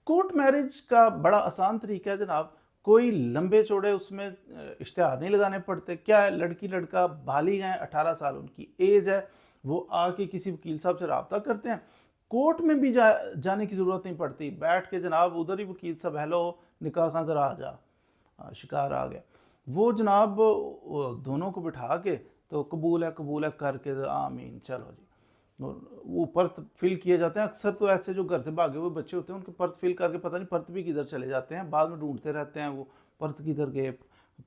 Court marriage का बड़ा आसान तरीका है जनाब। कोई लंबे चौड़े उसमें इश्तिहार नहीं लगाने पड़ते। क्या है, लड़की लड़का बालिग हैं, 18 साल उनकी एज है, वो आके किसी वकील साहब से रब्ता करते हैं। कोर्ट में भी जाने की ज़रूरत नहीं पड़ती। बैठ के जनाब उधर ही वकील साहब, हेलो निकाह का ज़रा आ जा, शिकार आ गया। वो जनाब वो दोनों को बिठा के तो कबूल है करके आमीन चलो जी। और वो पर्थ फिल किए जाते हैं। अक्सर तो ऐसे जो घर से भागे हुए बच्चे होते हैं उनके पर्थ फिल करके पता नहीं पर्थ भी किधर चले जाते हैं, बाद में ढूंढते रहते हैं वो पर्थ किधर गए।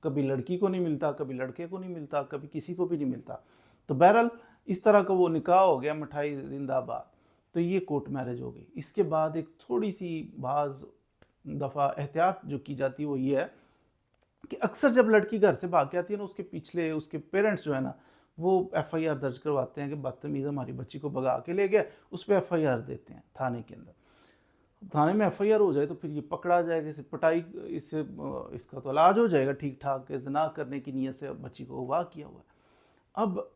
कभी लड़की को नहीं मिलता, कभी लड़के को नहीं मिलता, कभी किसी को भी नहीं मिलता। तो बहरहाल इस तरह का वो निकाह हो गया, मिठाई जिंदाबाद। तो ये कोर्ट मैरिज हो गई। इसके बाद एक थोड़ी सी बाज दफ़ा एहतियात जो की जाती है वो ये है कि अक्सर जब लड़की घर से भाग के आती है ना, उसके पिछले उसके पेरेंट्स जो है ना, वो एफआईआर दर्ज करवाते हैं कि बदतमीज़ हमारी बच्ची को भगा के ले गया। उस पर एफआईआर देते हैं थाने के अंदर। थाने में एफआईआर हो जाए तो फिर ये पकड़ा जाएगा, इसे पिटाई, इससे इसका तो इलाज हो जाएगा ठीक ठाक के जना करने की नीयत से बच्ची को अगवा किया हुआ है। अब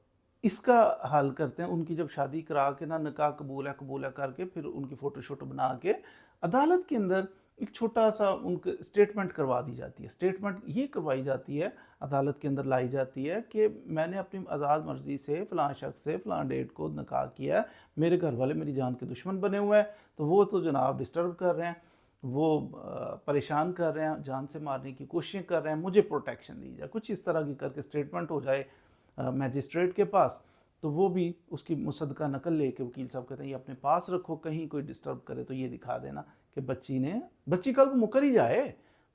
इसका हल करते हैं, उनकी जब शादी करा के ना, निकाह कबूल है करके फिर उनकी फ़ोटो शोटो बना के अदालत के अंदर एक छोटा सा उनके स्टेटमेंट करवा दी जाती है। स्टेटमेंट ये करवाई जाती है, अदालत के अंदर लाई जाती है कि मैंने अपनी आज़ाद मर्ज़ी से फ़लाँ शख्स से फ़लाँ डेट को निकाह किया है, मेरे घर वाले मेरी जान के दुश्मन बने हुए हैं, तो वो तो जनाब डिस्टर्ब कर रहे हैं, वो परेशान कर रहे हैं, जान से मारने की कोशिशें कर रहे हैं, मुझे प्रोटेक्शन दी जाए। कुछ इस तरह की करके स्टेटमेंट हो जाए मैजिस्ट्रेट के पास, तो वो भी उसकी मुसद्दका नकल लेके वकील साहब कहते हैं ये अपने पास रखो, कहीं कोई डिस्टर्ब करे तो ये दिखा देना कि बच्ची कल को मुकर ही जाए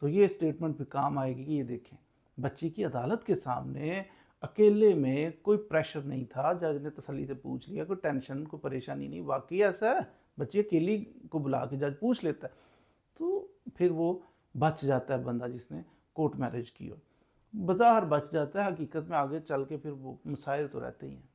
तो ये स्टेटमेंट भी काम आएगी कि ये देखें बच्ची की अदालत के सामने अकेले में कोई प्रेशर नहीं था, जज ने तसल्ली से पूछ लिया, कोई टेंशन कोई परेशानी नहीं, वाकई ऐसा है, बच्ची अकेली को बुला के जज पूछ लेता है, तो फिर वो बच जाता है बंदा जिसने कोर्ट मैरिज की हो। बाज़ार बच जाता है, हकीकत में आगे चल के फिर वो मसाइल तो रहते ही हैं।